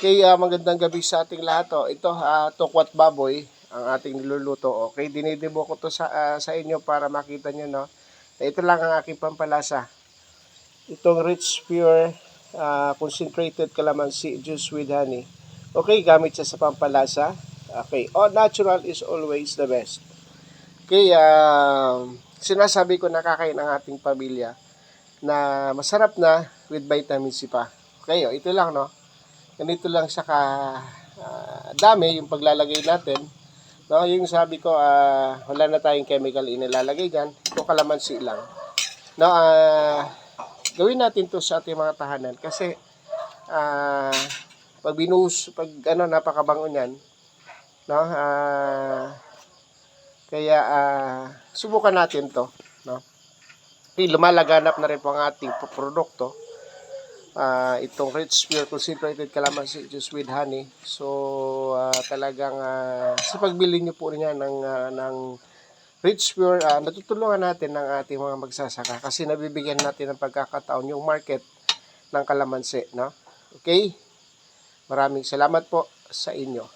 Kaya magandang gabi sa ating lahat. Ito, tokwat baboy ang ating niluluto. Okay, dinidemo ko to sa inyo para makita nyo, no? Ito lang ang aking pampalasa. Itong rich pure concentrated calamansi juice with honey. Okay, gamit siya sa pampalasa. Okay, all natural is always the best. Okay, sinasabi ko nakakain ang ating pamilya na masarap na with vitamin C pa. Okay, ito lang, no? Ganito lang siya ka dami yung paglalagay natin. No, yung sabi ko, wala na tayong chemical inilalagay diyan. Ito kalamansi lang. No, gawin natin 'to sa ating mga tahanan kasi pag napakabango niyan, no? Kaya subukan natin 'to, no? Lumalaganap na rin po ang ating produkto. Itong rich pure concentrated calamansi juice with honey. So talagang sa pagbili niyo po niya ng rich pure, natutulungan natin ng ating mga magsasaka kasi nabibigyan natin ng pagkakataon yung market ng kalamansi, no? Okay? Maraming salamat po sa inyo.